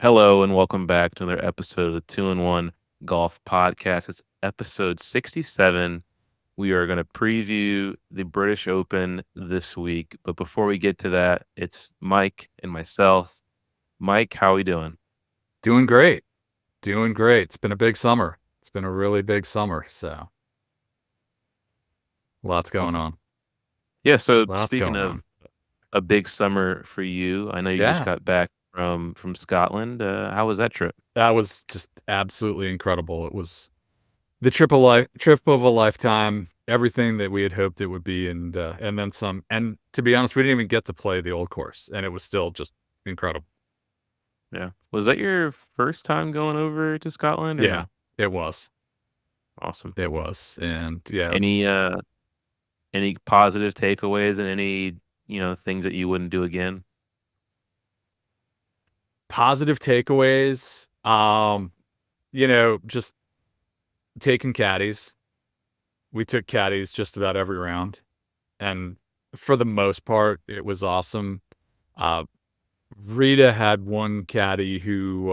Hello and welcome back to another episode of the 2-in-1 Golf Podcast. It's episode 67. We are going to preview the British Open this week. But before we get to that, it's Mike and myself. Mike, how are we doing? Doing great. Doing great. It's been a big summer. It's been a really big summer. So lots going Awesome. on. Yeah, so Lots speaking going of on. a big summer for you, I know you just Yeah. got back from Scotland. How was that trip? That was just absolutely incredible. It was the trip of a lifetime, everything that we had hoped it would be, and then some. And to be honest, we didn't even get to play the old course, and it was still just incredible. Yeah. Was that your first time going over to Scotland or Yeah, no? it was. Awesome. It was. And yeah, Any positive takeaways and any, things that you wouldn't do again? positive takeaways. Just taking caddies. We took caddies just about every round, and for the most part, it was awesome. Uh, Rita had one caddy who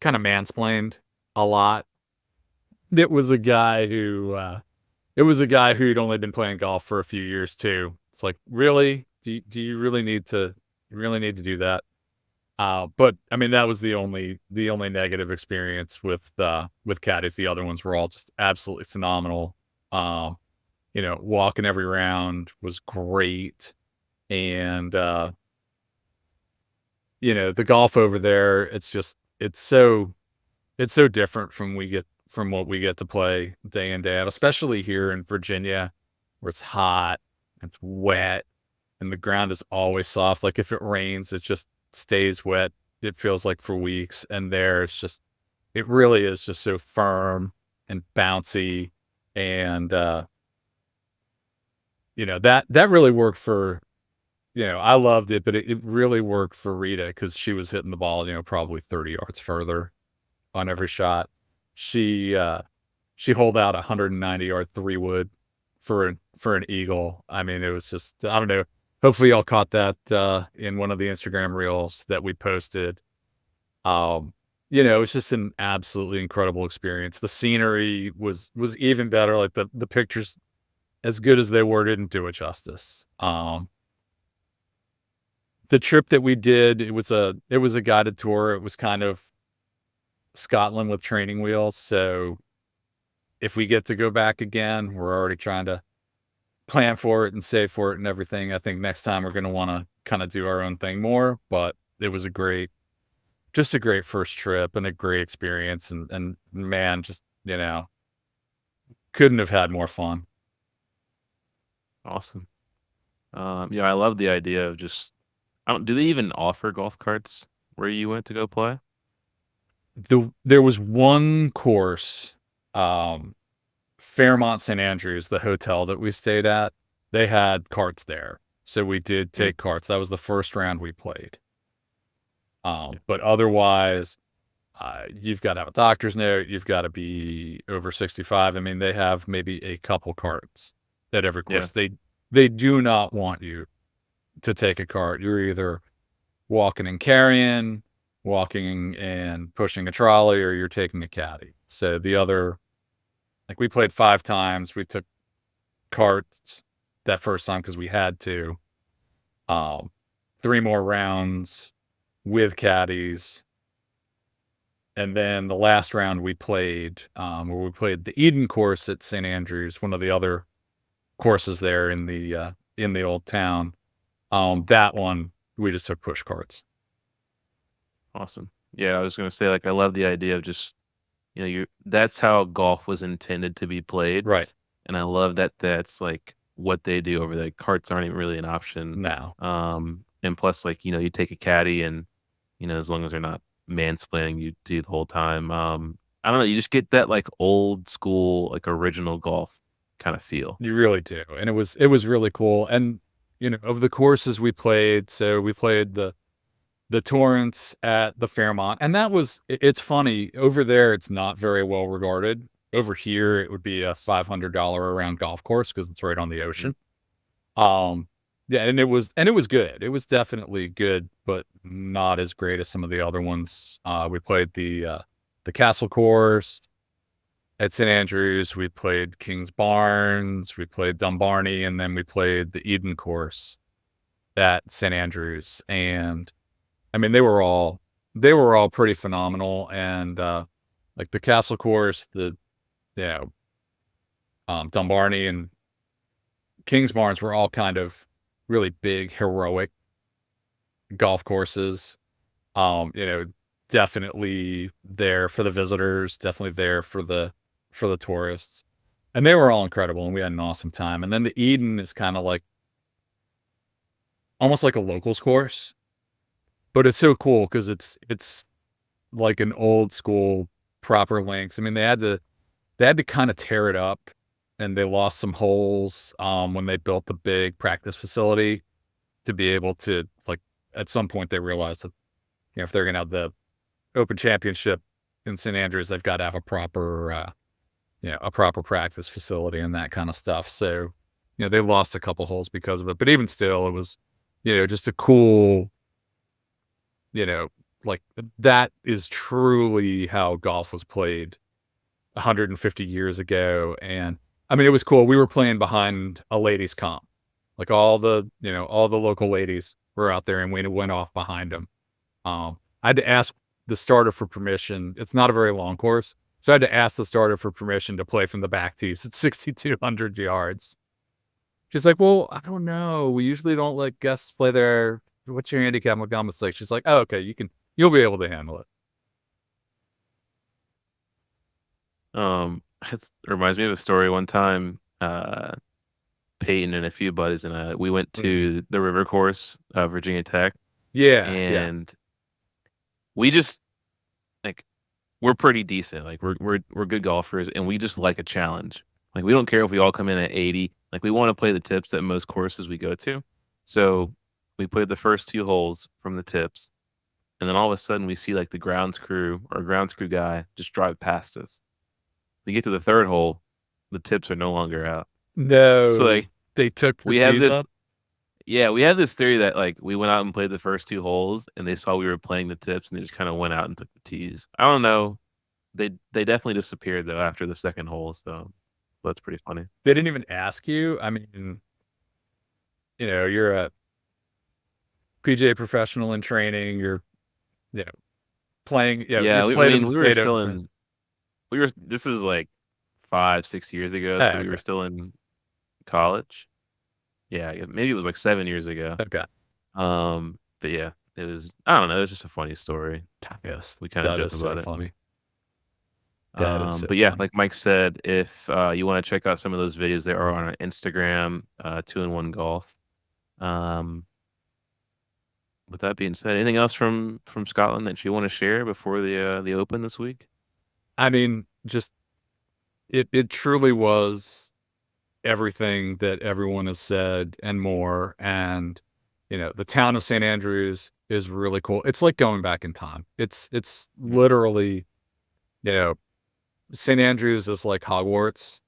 kind of mansplained a lot. It was a guy who'd only been playing golf for a few years too. It's like, really? Do you really need to do that? But I mean, that was the only negative experience with caddies. The other ones were all just absolutely phenomenal. Um, walking every round was great. And, the golf over there, it's so different from what we get to play day in, day out, especially here in Virginia, where it's hot, it's wet, and the ground is always soft. Like if it rains, it just stays wet. It feels like for weeks. And there it really is just so firm and bouncy. And, that really worked for, I loved it, but it really worked for Rita because she was hitting the ball, probably 30 yards further on every shot. She she holed out a 190-yard 3-wood for an eagle. I mean, it was just, I don't know. Hopefully y'all caught that in one of the Instagram reels that we posted. It was just an absolutely incredible experience. The scenery was even better. Like the pictures, as good as they were, didn't do it justice. The trip that we did, it was a guided tour. It was kind of Scotland with training wheels. So if we get to go back again, we're already trying to plan for it and save for it and everything. I think next time we're going to want to kind of do our own thing more, but it was just a great first trip and a great experience. And man, just, couldn't have had more fun. Awesome. Yeah, I love the idea of just I don't do they even offer golf carts where you went to go play? There was one course, um, Fairmont St. Andrews, the hotel that we stayed at, they had carts there. So we did Mm, take carts. That was the first round we played. yeah. But otherwise, you've got to have a doctor's note. You've got to be over 65. I mean, they have maybe a couple carts at every Yeah. course. They do not want you to take a cart. You're either walking and carrying, walking and pushing a trolley, or you're taking a caddy. So like we played 5 times. We took carts that first time because we had to. 3 more rounds with caddies. And then the last round we played, where we played the Eden course at St. Andrews, one of the other courses there in the old town. That one we just took push carts. Awesome. Yeah, I was gonna say, like, I love the idea of just, you that's how golf was intended to be played, Right. and I love that that's, like, what they do over there. Carts aren't even really an option. Now. And plus, like, you take a caddy and, as long as they're not mansplaining you to you the whole time, I don't know, you just get that, like, old school, like, original golf kinda feel. You really do. And it was really cool. And, of the courses we played, so we played the Torrance at the Fairmont. And it's funny, over there it's not very well regarded. Over here it would be a $500 a round golf course because it's right on the Mhm. ocean. Um, Yeah, and it was good. It was definitely good, but not as great as some of the other ones. We played the Castle course at St. Andrews. We played Kings Barnes. We played Dumbarton, and then we played the Eden course at St. Andrews. And I mean, they were all pretty phenomenal. And like the Castle course, the Dumbarton and Kings Barnes were all kind of really big, heroic golf courses. Definitely there for the visitors, definitely there for the tourists. And they were all incredible, and we had an awesome time. And then the Eden is kind of like almost like a locals course, but it's so cool because it's like an old school proper links. I mean, they had to kind of tear it up, and they lost some holes when they built the big practice facility to be able to, like, at some point they realized that, if they're going to have the Open Championship in St. Andrews, they've got to have a proper practice facility and that kind of stuff. So, they lost a couple holes because of it, but even still, it was, just a cool, like, that is truly how golf was played 150 years ago. And I mean, it was cool. We were playing behind a ladies' comp, like all the local ladies were out there, and we went off behind them. I had to ask the starter for permission. It's not a very long course, so I had to ask the starter for permission to play from the back tees at 6,200 yards. She's like, "Well, I don't know. We usually don't let guests play there. What's your handicap?" I'm like, she's like, "Oh, okay. You'll be able to handle it." It reminds me of a story. One time, Peyton and a few buddies and I, we went to the river course, Virginia Tech, Yeah, yeah. and we just like we're pretty decent. Like we're good golfers, and we just like a challenge. Like we don't care if we all come in at 80. Like we want to play the tips at most courses we go to. So we played the first 2 holes from the tips, and then all of a sudden we see like the grounds crew guy just drive past us. We get to the 3rd hole, the tips are no longer out. So No, like they took the we have tees this up. yeah, we have this theory that like we went out and played the first 2 holes and they saw we were playing the tips and they just kind of went out and took the tees. I don't know. They definitely disappeared though after the 2nd hole, so that's pretty funny. They didn't even ask you. I mean, you're a PGA professional in training. You're, you know, playing. Yeah, You've I played in mean, the we were state still of. in this is like 5, 6 years ago, Oh, so we were okay. still in college. Yeah, maybe it was like 7 years ago. Okay. But yeah, it was I don't know, it was just a funny story. Yes, We kind of that joke is so about it. funny. That is so But yeah, funny. like Mike said, if you want to check out some of those videos, they are on our Instagram, 2-in-1 Golf. Um, with that being said, anything else from Scotland that you want to share before the Open this week? I mean, just it truly was everything that everyone has said and more. And the town of St. Andrews is really cool. It's like going back in time. It's Mhm. literally, you know, St. Andrews is like Hogwarts.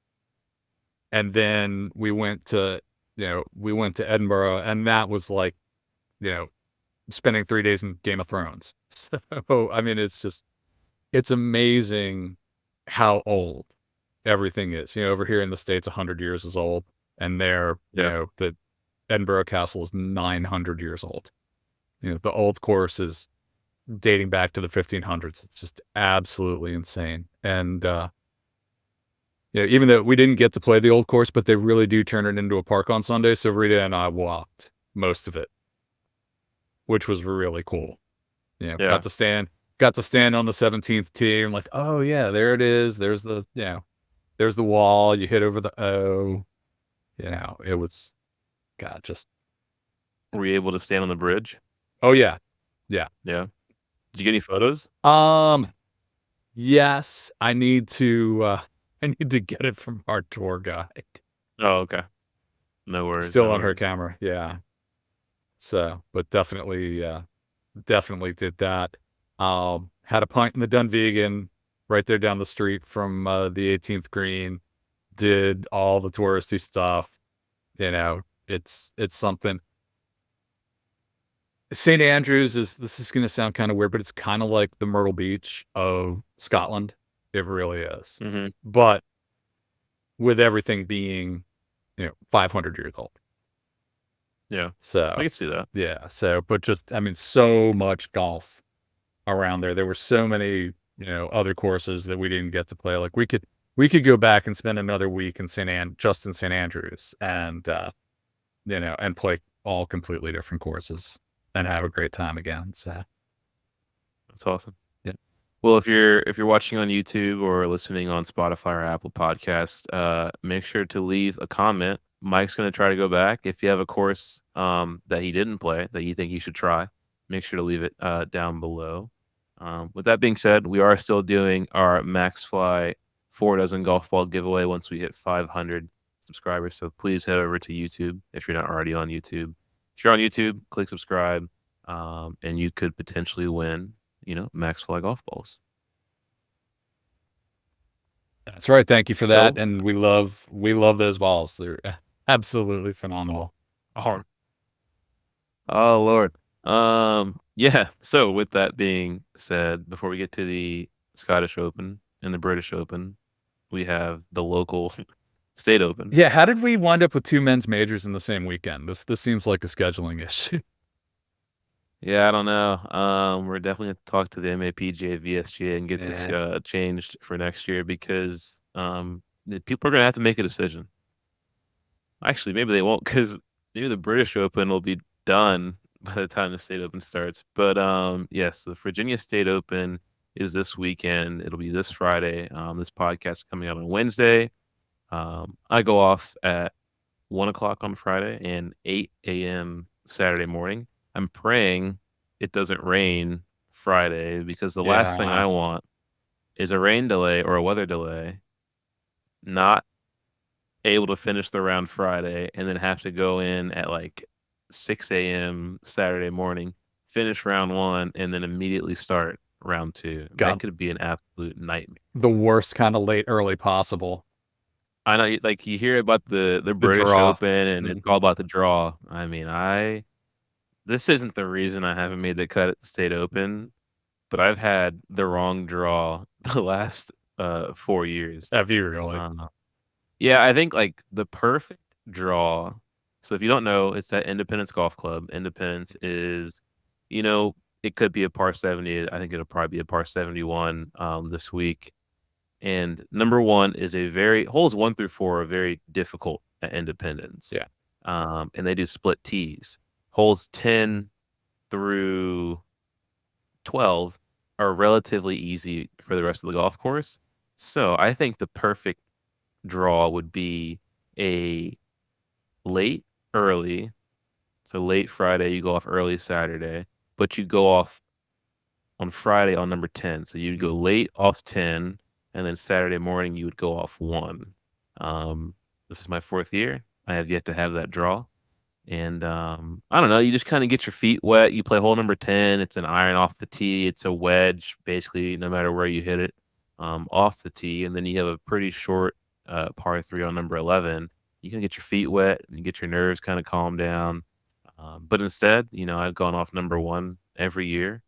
And then we went to Edinburgh, and that was like, you know, spending 3 days in Game of Thrones. So, I mean, it's amazing how old everything is. Over here in the States, 100 years is old. And there, Yeah. the Edinburgh Castle is 900 years old. The old course is dating back to the 1500s. It's just absolutely insane. And, even though we didn't get to play the old course, but they really do turn it into a park on Sunday. So Rita and I walked most of it, which was really cool. Yeah. Got to stand on the 17th tee. I'm like, oh yeah, there it is. There's the wall. You hit over the O. It was, God, just, Were you able to stand on the bridge? oh yeah, yeah. Yeah. Did you get any photos? Yes, I need to. I need to get it from our tour guide. Oh, okay. No worries, Still no on her worries. camera. Yeah. So, but definitely did that. Had a pint in the Dunvegan right there down the street from the 18th green. Did all the touristy stuff. It's something. St. Andrews this is going to sound kind of weird, but it's kind of like the Myrtle Beach of Scotland. It really is. Mm-hmm. But with everything being, 500 years old. Yeah, So I can see that. yeah. So, but just, I mean, so much golf around there. There were so many, other courses that we didn't get to play. Like we could go back and spend another week in St. Andrews and, and play all completely different courses and have a great time again. So That's awesome. yeah. Well, if you're watching on YouTube or listening on Spotify or Apple Podcast, make sure to leave a comment. Mike's going to try to go back. If you have a course that he didn't play that you think he should try, make sure to leave it down below. With that being said, we are still doing our Max Fly 4 dozen golf ball giveaway once we hit 500 subscribers. So please head over to YouTube if you're not already on YouTube. If you're on YouTube, click subscribe, and you could potentially win, Max Fly golf balls. That's right. Thank you for that. So- And we love those balls. They're absolutely phenomenal. Oh Lord. Yeah. So with that being said, before we get to the Scottish Open and the British Open, we have the local State Open. Yeah. How did we wind up with 2 men's majors in the same weekend? This seems like a scheduling issue. Yeah, I don't know. We're definitely going to talk to the MAPGA, VSGA, and get this changed for next year because the people are going to have to make a decision. Actually, maybe they won't because maybe the British Open will be done by the time the State Open starts. But yes, the Virginia State Open is this weekend. It'll be this Friday. This podcast is coming out on Wednesday. I go off at 1 o'clock on Friday and 8 a.m. Saturday morning. I'm praying it doesn't rain Friday because the last thing I want is a rain delay or a weather delay, not able to finish the round Friday, and then have to go in at like 6 a.m. Saturday morning, finish round 1, and then immediately start round 2. That could be an absolute nightmare. The worst kind of late early possible. I know, like you hear about the British Open and it's all about the draw. I mean, this isn't the reason I haven't made the cut at the State Open, but I've had the wrong draw the last 4 years. Have you really? Yeah, I think like the perfect draw. So if you don't know, it's at Independence Golf Club. Independence is, it could be a par 70. I think it'll probably be a par 71 this week. And number 1 is holes 1 through 4 are very difficult at Independence. Yeah. And they do split tees. Holes 10 through 12 are relatively easy for the rest of the golf course. So I think the perfect draw would be a late early. So late Friday, you go off early Saturday, but you go off on Friday on number 10. So you'd go late off 10, and then Saturday morning you would go off 1. This is my 4th year. I have yet to have that draw. And I don't know, you just kind of get your feet wet. You play hole number 10. It's an iron off the tee. It's a wedge, basically, no matter where you hit it, off the tee. And then you have a pretty short par 3 on number 11. You can get your feet wet and get your nerves kind of calmed down. But instead, I've gone off number 1 every year.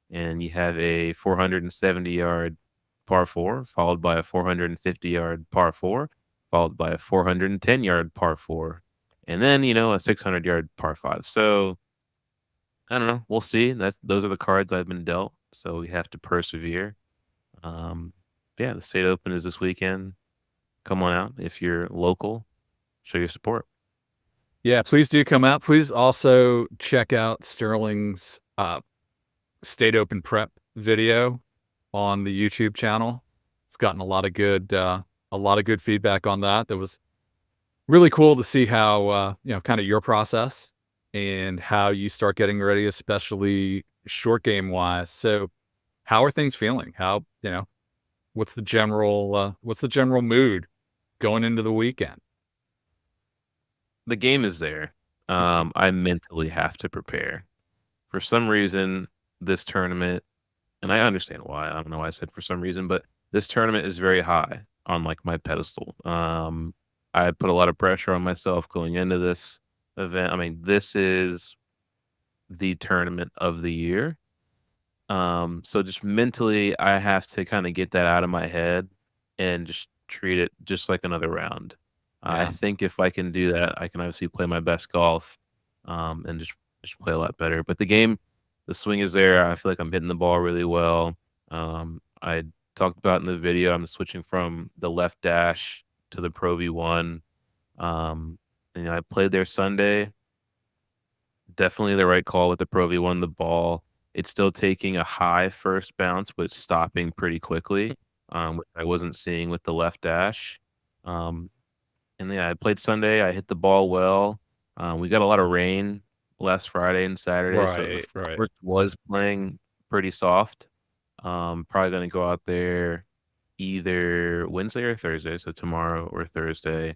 And you have a 470-yard par 4, followed by a 450-yard par 4, followed by a 410-yard par 4. And then, a 600-yard par 5. So, I don't know. We'll see. Those are the cards I've been dealt. So we have to persevere. Yeah, the State Open is this weekend. Come on out. If you're local, show your support. Yeah, please do come out. Please also check out Sterling's State Open prep video on the YouTube channel. It's gotten a lot of good feedback on that. That was really cool to see how, kind of your process and how you start getting ready, especially short game wise. So how are things feeling? How, what's the general mood going into the weekend? The game is there. I mentally have to prepare. For some reason, this tournament, and I understand why. I don't know why I said for some reason, but this tournament is very high on like my pedestal. I put a lot of pressure on myself going into this event. I mean, this is the tournament of the year. So just mentally, I have to kind of get that out of my head and just treat it just like another round. I Yeah. think if I can do that, I can obviously play my best golf, and just play a lot better. But the swing is there. I feel like I'm hitting the ball really well. I talked about in the video, I'm switching from the left dash to the Pro V1. I played there Sunday. Definitely the right call with the Pro V1. The ball, it's still taking a high first bounce, but stopping pretty quickly, which I wasn't seeing with the left dash. Um, and yeah, I played Sunday. I hit the ball well. We got a lot of rain last Friday and Saturday, so the Right. course was playing pretty soft. Probably gonna go out there either Wednesday or Thursday, so tomorrow or Thursday,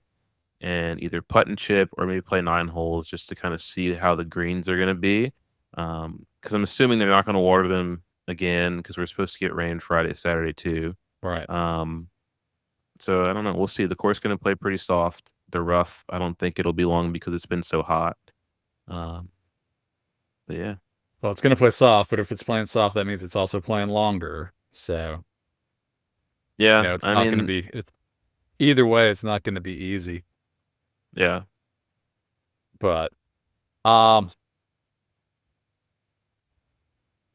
and either putt and chip or maybe play 9 holes just to kinda see how the greens are gonna be. Because I'm assuming they're not gonna water them again because we're supposed to get rain Friday, Saturday too. Right. Um, so I don't know, we'll see. The course gonna play pretty soft. The rough, I don't think it'll be long because it's been so hot. Um, but yeah. Well, it's gonna play soft, but if it's playing soft, that means it's also playing longer. So, Yeah, it's I not gonna mean, be either way, it's not gonna be easy. yeah. But, um,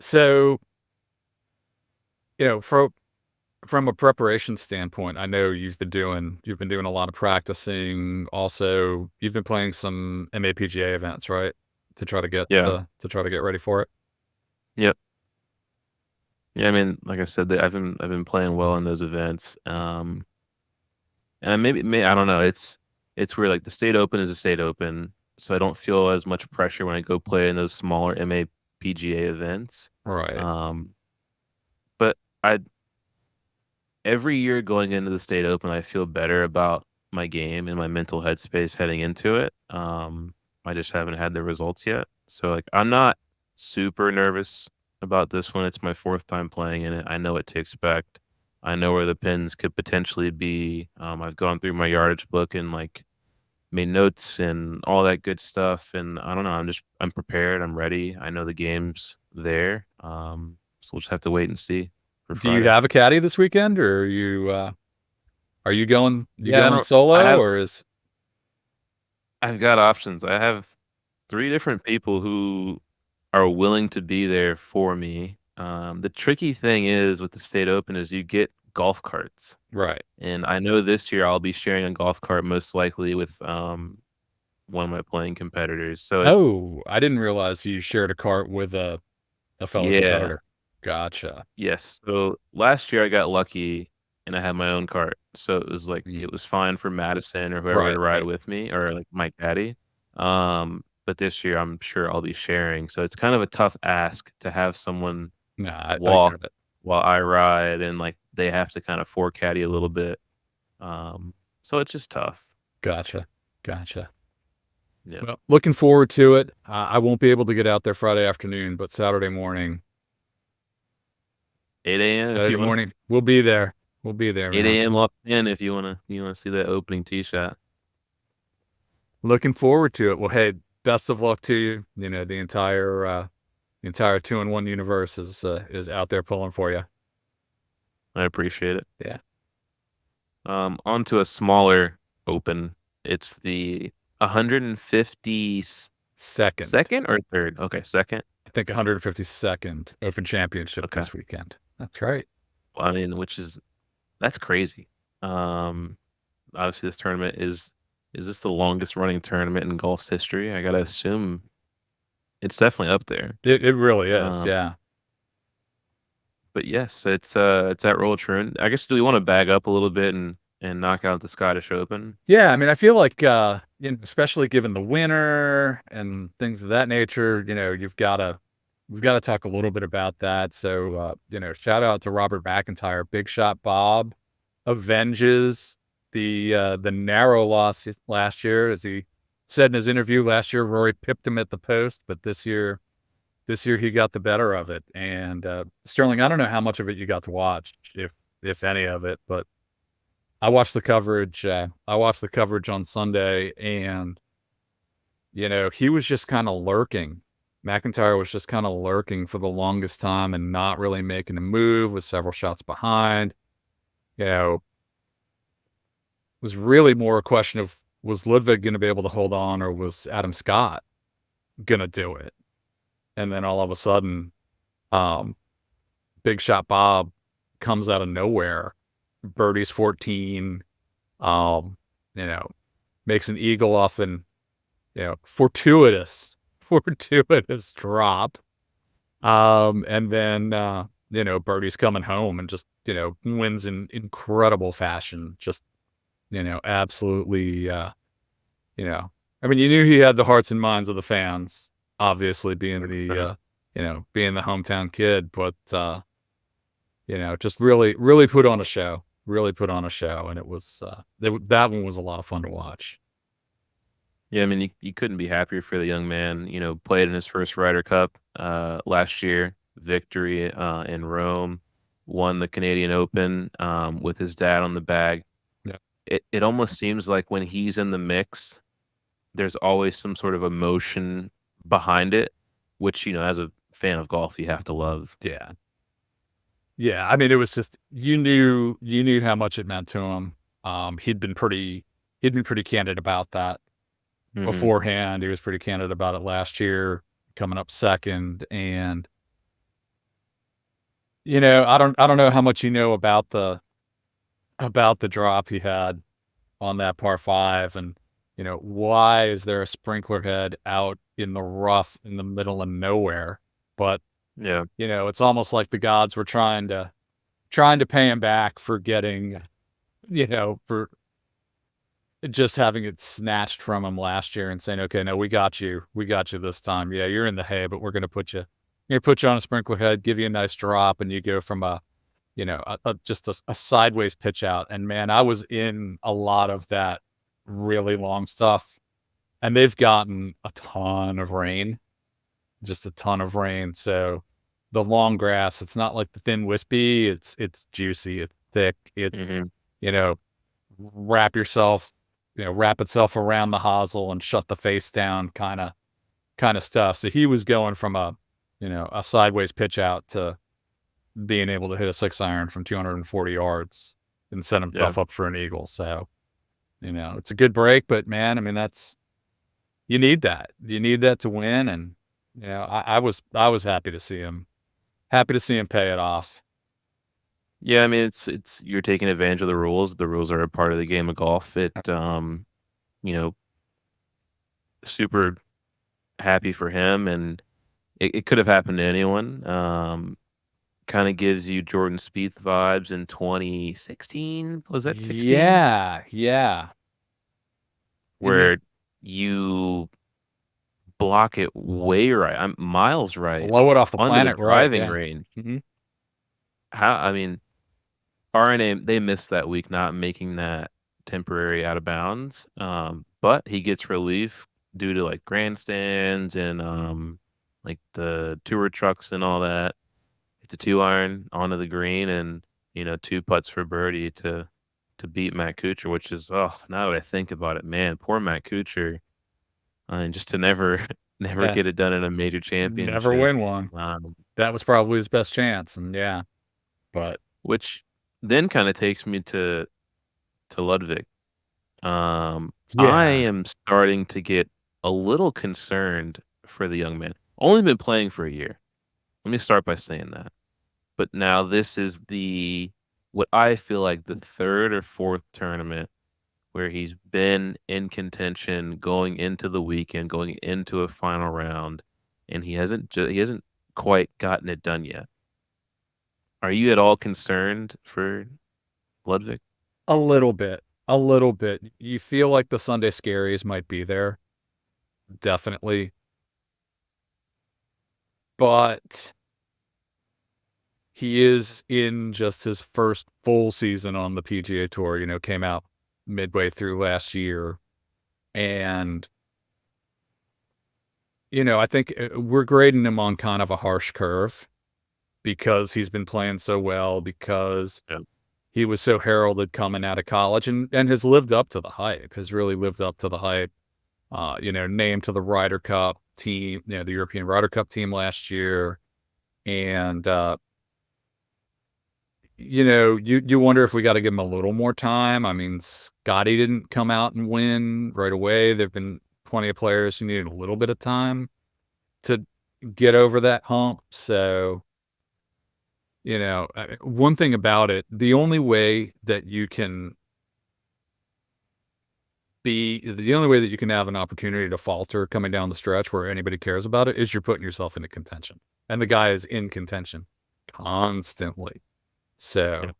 so, from a preparation standpoint, I know you've been doing a lot of practicing. Also, you've been playing some MAPGA events, right? To try to get Yeah. to try to get ready for it? Yep. Yeah, I mean, like I said, I've been playing well in those events. And maybe I don't know, it's weird, like, the state open is a state open, so I don't feel as much pressure when I go play in those smaller MAPGA events. Right. Um, but I every year going into the state open, I feel better about my game and my mental headspace heading into it. I just haven't had the results yet. So, like, I'm not super nervous about this one. It's my 4th time playing in it. I know what to expect. I know where the pins could potentially be. I've gone through my yardage book and, like, made notes and all that good stuff, and I don't know, I'm prepared, I'm ready. I know the game's there. So we'll just have to wait and see for Do you Friday. have a caddy this weekend, or are you Yeah, I don't I solo, have or is I've got options. I have 3 different people who are willing to be there for me. The tricky thing is with the state open is you get golf carts, right? and I know this year I'll be sharing a golf cart most likely with, one of my playing competitors. So it's Oh, I didn't realize you shared a cart with a fellow yeah, competitor. Gotcha. yes. So last year I got lucky and I had my own cart. So it was like Mm. it was fine for Madison or whoever to Right, ride right. with me or like my caddy. But this year I'm sure I'll be sharing. So it's kind of a tough ask to have someone No, I walk get it. while I ride and like they have to kind of four caddy a little bit. So it's just tough. Gotcha. Gotcha. Yeah. Well, looking forward to it. I won't be able to get out there Friday afternoon, but Saturday morning, 8 a.m. if Saturday you want morning, we'll be there. We'll be there, 8 man. a.m. up in if you wanna see that opening tee shot. Looking forward to it. Well, hey, best of luck to you. The entire 2-in-1 universe is out there pulling for you. I appreciate it. Yeah. Onto a smaller open. It's the 150 Second. second or third? Okay, second. I think 152nd Open Championship Okay. this weekend. That's right. Well, I mean, that's crazy. Obviously this tournament is this the longest running tournament in golf's history? I gotta assume it's definitely up there. It really is. Um, Yeah. but yes, it's at Royal Troon. I guess do we want to bag up a little bit and knock out the Scottish Open? Yeah, I mean, I feel like, especially given the winter and things of that nature, we've gotta talk a little bit about that. So, shout out to Robert McIntyre. Big Shot Bob avenges the narrow loss last year. As he said in his interview last year, Rory pipped him at the post, but this year he got the better of it. And, Sterling, I don't know how much of it you got to watch, if any of it, but I watched the coverage. I watched the coverage on Sunday, and he was just kind of lurking, McIntyre was just kind of lurking for the longest time and not really making a move, was several shots behind. You know, was really more a question of, was Ludwig going to be able to hold on, or was Adam Scott going to do it? And then all of a sudden, Big Shot Bob comes out of nowhere, birdies 14, makes an eagle off an, fortuitous drop. And then, Birdie's coming home and just, wins in incredible fashion. Just, absolutely, I mean, you knew he had the hearts and minds of the fans, obviously being the hometown kid, but, just really, really put on a show, and it was, that one was a lot of fun to watch. Yeah, I mean, you couldn't be happier for the young man. Played in his first Ryder Cup last year, victory in Rome, won the Canadian Open with his dad on the bag. Yeah. It almost seems like when he's in the mix, there's always some sort of emotion behind it, which, as a fan of golf, you have to love. Yeah. Yeah, I mean, it was just, you knew how much it meant to him. He'd been pretty candid about that beforehand. He was pretty candid about it last year, coming up second. And I don't know how much you know about the drop he had on that par 5, and why is there a sprinkler head out in the rough in the middle of nowhere? But yeah, it's almost like the gods were trying to pay him back for getting, for just having it snatched from him last year and saying, okay, no, we got you this time. Yeah, you're in the hay, but we're going to put you on a sprinkler head, give you a nice drop, and you go from just a sideways pitch out. And man, I was in a lot of that really long stuff, and they've gotten a ton of rain, just a ton of rain. So the long grass, it's not like the thin wispy, it's juicy, it's thick, wrap itself around the hosel and shut the face down kind of stuff. So he was going from a sideways pitch out to being able to hit a 6-iron from 240 yards and set himself up for an eagle. So, it's a good break, but man, I mean, you need that to win. And, I was happy to see him pay it off. Yeah, I mean, it's you're taking advantage of the rules. The rules are a part of the game of golf. Super happy for him, and it could have happened to anyone. Kind of gives you Jordan Spieth vibes in 2016. Was that 16? Yeah. Where you block it way right. I'm miles right. Blow it off the under planet, the driving right? Yeah. range. I mean, RNA, they missed that week not making that temporary out of bounds. But he gets relief due to like grandstands and like the tour trucks and all that. It's a 2-iron onto the green, and 2 putts for birdie to beat Matt Kuchar, which is, now that I think about it, man, poor Matt Kuchar. And just to never get it done in a major championship. Never win one. That was probably his best chance. And but which then kind of takes me to Ludwig. I am starting to get a little concerned for the young man. Only been playing for a year. Let me start by saying that. But now this is what I feel like the 3rd or 4th tournament where he's been in contention going into the weekend, going into a final round, and he hasn't quite gotten it done yet. Are you at all concerned for Ludwig? A little bit. You feel like the Sunday scaries might be there. Definitely. But he is in just his first full season on the PGA Tour, came out midway through last year. And, I think we're grading him on kind of a harsh curve because he's been playing so well, because he was so heralded coming out of college and has lived up to the hype, has really lived up to the hype. Named to the Ryder Cup team, the European Ryder Cup team last year. And, you wonder if we got to give him a little more time. I mean, Scotty didn't come out and win right away. There've been plenty of players who needed a little bit of time to get over that hump. So, one thing about it, the only way that you can have an opportunity to falter coming down the stretch where anybody cares about it is you're putting yourself into contention. And the guy is in contention constantly. So,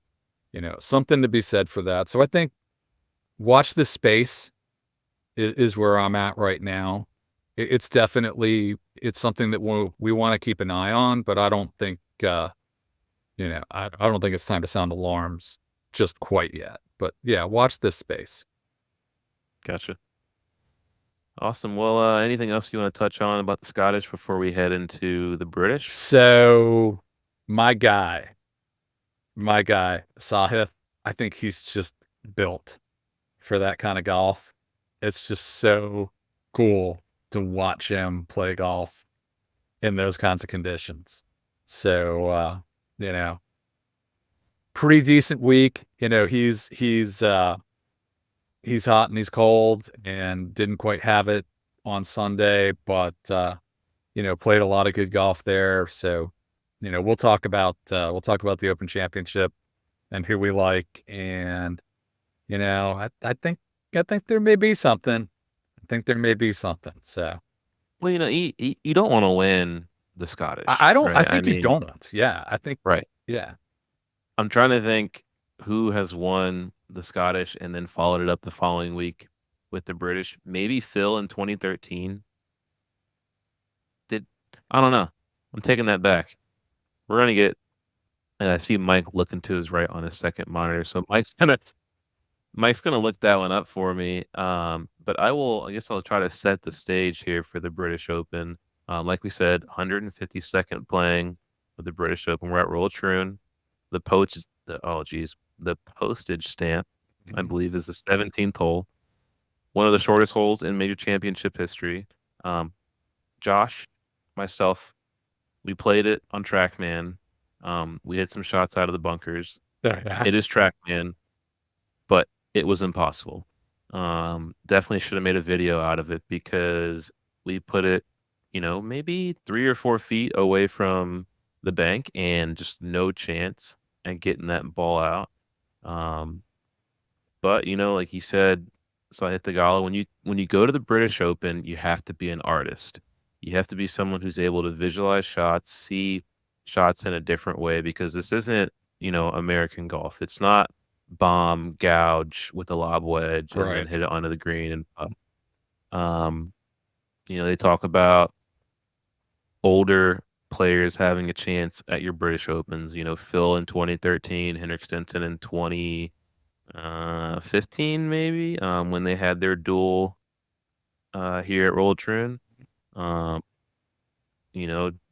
something to be said for that. So I think watch this space is where I'm at right now. It's definitely, it's something that we want to keep an eye on, but I don't think, I don't think it's time to sound alarms just quite yet. But yeah, watch this space. Gotcha. Awesome. Well, anything else you want to touch on about the Scottish before we head into the British? So my guy, Sahith, I think he's just built for that kind of golf. It's just so cool to watch him play golf in those kinds of conditions. So, pretty decent week. He's hot and he's cold and didn't quite have it on Sunday, but, played a lot of good golf there. So, we'll talk about the Open Championship and who we like. And, I think there may be something. So, Well, you don't want to win the Scottish. I don't, right? I think you don't. Yeah. I think, right. Yeah. I'm trying to think who has won the Scottish and then followed it up the following week with the British. Maybe Phil in 2013. I don't know. I'm taking that back. We're going to get, and I see Mike looking to his right on his second monitor. So Mike's gonna look that one up for me. But I guess I'll try to set the stage here for the British Open. Like we said, 152nd playing with the British Open. We're at Royal Troon. The postage stamp, I believe, is the 17th hole. One of the shortest holes in major championship history. Josh, myself, we played it on TrackMan. We hit some shots out of the bunkers. It is TrackMan, but it was impossible. Definitely should have made a video out of it because we put it, maybe 3 or 4 feet away from the bank and just no chance at getting that ball out. But like you said, so I hit the gala. When you go to the British Open, you have to be an artist. You have to be someone who's able to visualize shots, see shots in a different way, because this isn't, American golf. It's not bomb, gouge with a lob wedge and then hit it onto the green and putt. They talk about older players having a chance at your British Opens. Phil in 2013, Henrik Stenson in 2015, maybe, when they had their duel here at Royal Troon.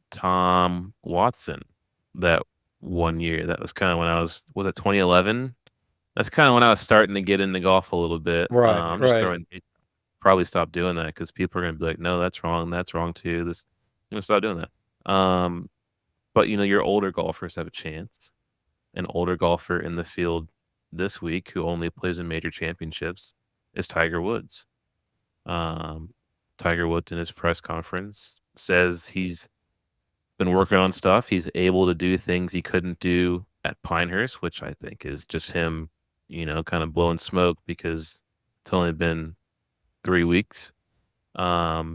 Tom Watson that one year. That was kind of when was it 2011? That's kind of when I was starting to get into golf a little bit. I'm just probably stop doing that because people are going to be like, no, that's wrong. That's wrong too. I'm going to stop doing that. But your older golfers have a chance. An older golfer in the field this week who only plays in major championships is Tiger Woods. Tiger Woods in his press conference says he's been working on stuff. He's able to do things he couldn't do at Pinehurst, which I think is just him, kind of blowing smoke because it's only been 3 weeks. But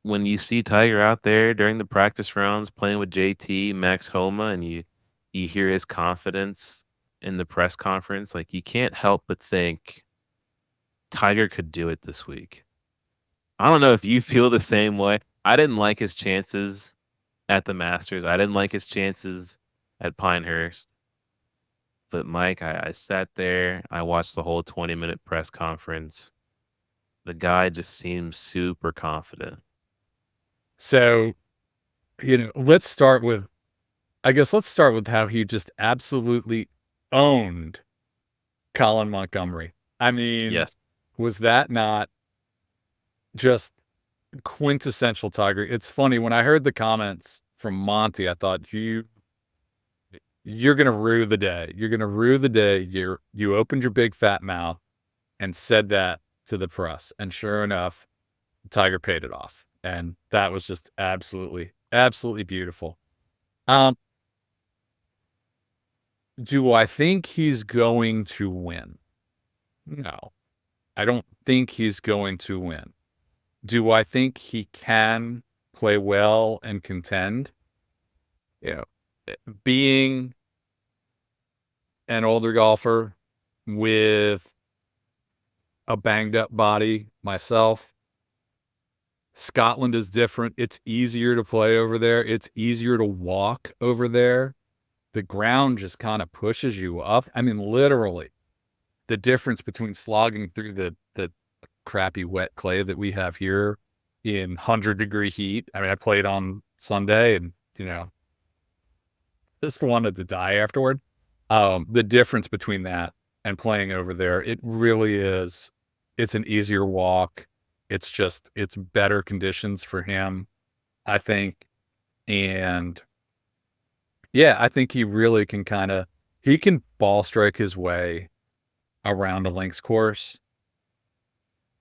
when you see Tiger out there during the practice rounds playing with JT, Max Homa, and you hear his confidence in the press conference, like you can't help but think Tiger could do it this week. I don't know if you feel the same way. I didn't like his chances at the Masters. I didn't like his chances at Pinehurst. But Mike, I sat there. I watched the whole 20-minute press conference. The guy just seems super confident. So, let's start with how he just absolutely owned Colin Montgomery. I mean, Yes. Was that not just quintessential Tiger. It's funny, when I heard the comments from Monty, I thought you're gonna rue the day. You're gonna rue the day you opened your big fat mouth and said that to the press. And sure enough, Tiger paid it off. And that was just absolutely, absolutely beautiful. Do I think he's going to win? No. I don't think he's going to win. Do I think he can play well and contend? You know, being an older golfer with a banged up body myself, Scotland is different. It's easier to play over there. It's easier to walk over there. The ground just kind of pushes you up. I mean, literally, the difference between slogging through the crappy wet clay that we have here in 100-degree heat. I mean, I played on Sunday and, just wanted to die afterward. The difference between that and playing over there, it really is, it's an easier walk. It's better conditions for him, I think. And yeah, I think he really can he can ball strike his way around a links course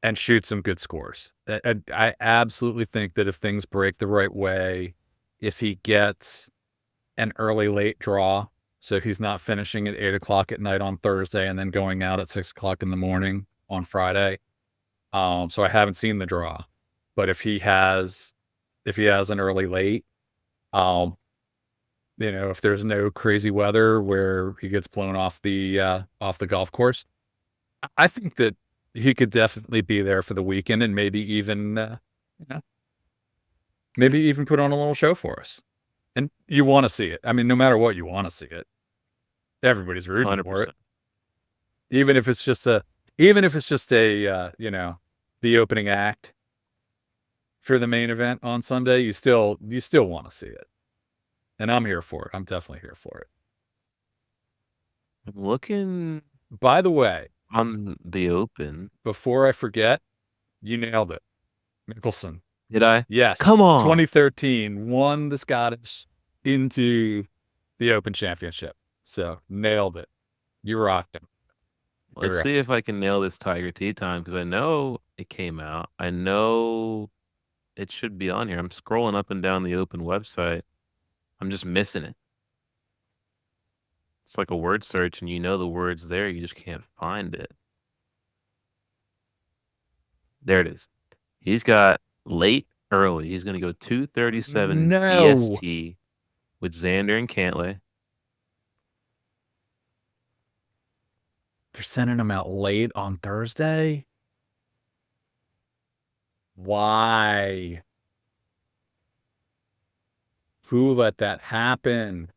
and shoot some good scores. I absolutely think that if things break the right way, if he gets an early late draw, so if he's not finishing at 8:00 at night on Thursday and then going out at 6:00 in the morning on Friday. So I haven't seen the draw, but if he has an early late, if there's no crazy weather where he gets blown off the golf course, I think that he could definitely be there for the weekend and maybe even put on a little show for us. And you want to see it. I mean, no matter what, you want to see it. Everybody's rooting 100%. for it. Even if it's just the opening act for the main event on Sunday, you still want to see it. And I'm here for it. I'm definitely here for it. I'm looking, by the way, on the Open. Before I forget, you nailed it. Mickelson. Did I? Yes. Come on. 2013 won the Scottish into the Open Championship. So nailed it. You rocked him. Let's see if I can nail this Tiger Tea Time, because I know it came out. I know it should be on here. I'm scrolling up and down the Open website. I'm just missing it. It's like a word search, and the word's there. You just can't find it. There it is. He's got late early. He's going to go 2:37 EST with Xander and Cantlay. They're sending him out late on Thursday? Why? Who let that happen?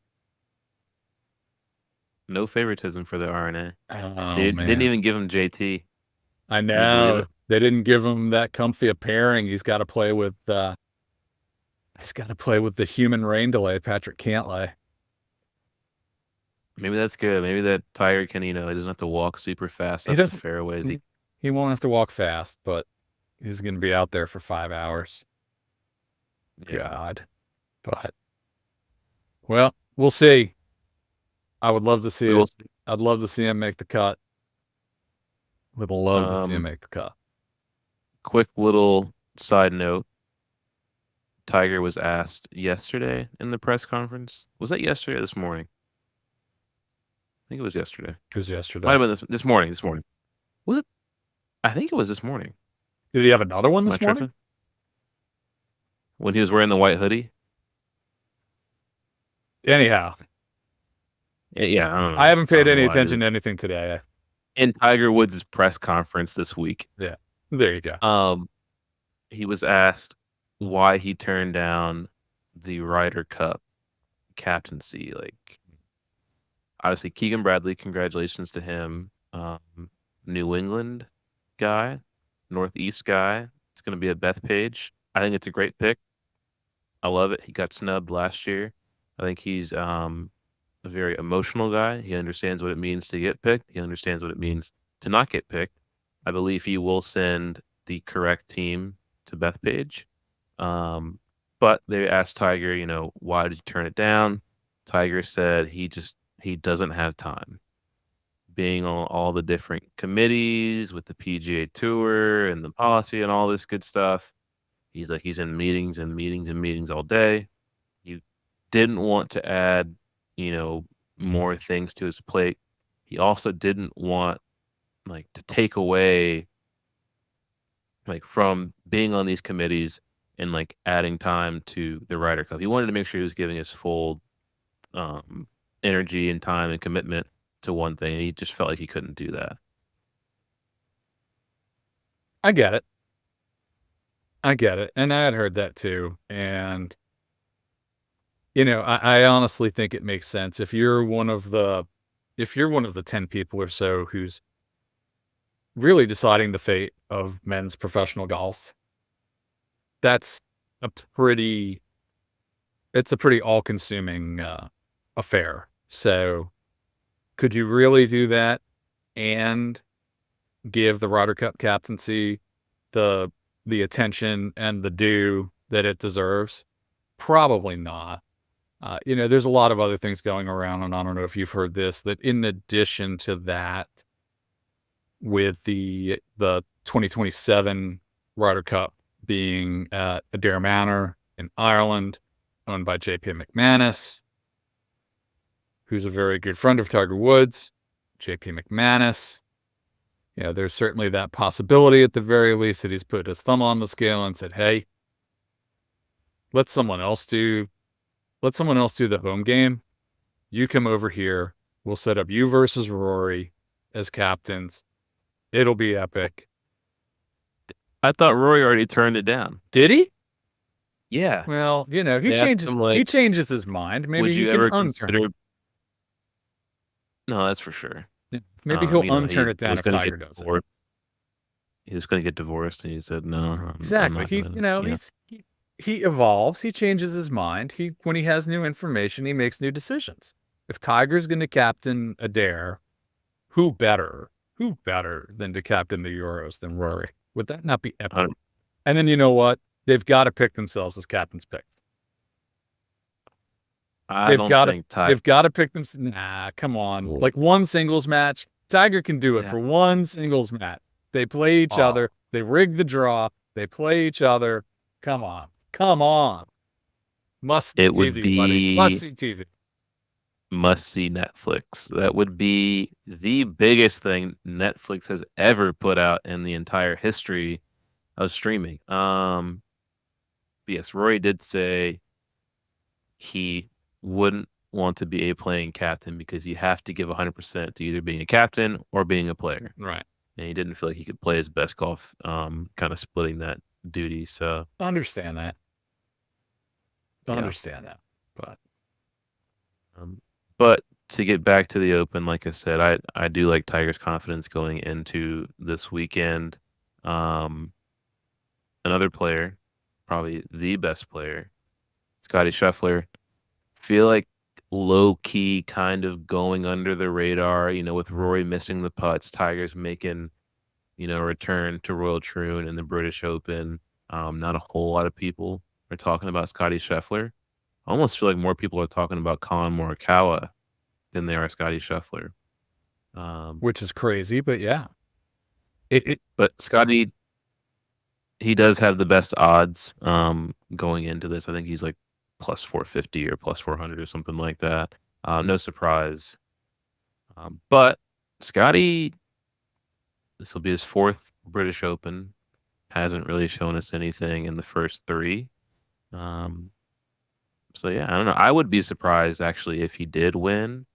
No favoritism for the RNA. Oh, they man. didn't even give him JT. I know. They didn't give him that comfy a pairing. He's got to play with the human rain delay, Patrick Cantlay. Maybe that's good. Maybe that Tiger can, he doesn't have to walk super fast up the fairways. He won't have to walk fast, but he's going to be out there for 5 hours. Yeah. God. But, well, we'll see. I would love to see it. I'd love to see him make the cut. Would love to see him make the cut. Quick little side note. Tiger was asked yesterday in the press conference. Was that yesterday or this morning? I think it was yesterday. It was yesterday. Might have been this morning. This morning. Was it? I think it was this morning. Did he have another one this morning? When he was wearing the white hoodie? Anyhow. Yeah, I don't know. I haven't paid any attention to anything today. In Tiger Woods' press conference this week. Yeah. There you go. He was asked why he turned down the Ryder Cup captaincy. Obviously, Keegan Bradley, congratulations to him. New England guy, Northeast guy. It's going to be a Bethpage. I think it's a great pick. I love it. He got snubbed last year. I think he's a very emotional guy. He understands what it means to get picked. He understands what it means to not get picked. I believe he will send the correct team to Bethpage. But they asked Tiger, why did you turn it down? Tiger said he doesn't have time. Being on all the different committees with the PGA Tour and the policy and all this good stuff. He's in meetings and meetings and meetings all day. He didn't want to add, more things to his plate. He also didn't want to take away from being on these committees and adding time to the Ryder Cup. He wanted to make sure he was giving his full energy and time and commitment to one thing. And he just felt like he couldn't do that. I get it. And I had heard that too. And, I honestly think it makes sense. If you're one of the 10 people or so who's really deciding the fate of men's professional golf, it's a pretty all-consuming affair. So could you really do that and give the Ryder Cup captaincy the attention and the due that it deserves? Probably not. There's a lot of other things going around, and I don't know if you've heard this, that in addition to that, with the 2027 Ryder Cup being at Adair Manor in Ireland, owned by J.P. McManus, who's a very good friend of Tiger Woods. J.P. McManus, there's certainly that possibility at the very least that he's put his thumb on the scale and said, hey, let someone else do the home game. You come over here. We'll set up you versus Rory as captains. It'll be epic. I thought Rory already turned it down. Did he? Yeah. Well, he changes his mind. Maybe would you he ever can consider? No, that's for sure. Maybe he'll unturn it down if Tiger does it. He was going to get divorced, and he said no. Exactly. He evolves. He changes his mind. When he has new information, he makes new decisions. If Tiger's going to captain Adair, who better than to captain the Euros than Rory? Would that not be epic? And then you know what? They've got to pick themselves as captain's picks. They've got to pick them. Nah, come on. Like one singles match. Tiger can do it for one singles match. They play each other. They rig the draw. They play each other. Come on. Must see TV, buddy. Must see TV. Must see Netflix. That would be the biggest thing Netflix has ever put out in the entire history of streaming. Yes, Rory did say he wouldn't want to be a playing captain because you have to give 100% to either being a captain or being a player. Right. And he didn't feel like he could play his best golf, kind of splitting that duty. So I understand that. But to get back to the Open, like I said, I do like Tiger's confidence going into this weekend. Another player, probably the best player, Scotty Scheffler, feel like low key kind of going under the radar, with Rory missing the putts, Tiger's making, a return to Royal Troon in the British Open. Not a whole lot of people are talking about Scotty Scheffler. I almost feel like more people are talking about Colin Morikawa than they are Scotty Scheffler. Which is crazy, but yeah. But Scotty, he does have the best odds going into this. I think he's like plus 450 or plus 400 or something like that. No surprise. But Scotty, this will be his fourth British Open. Hasn't really shown us anything in the first three. So yeah, I don't know. I would be surprised actually if he did win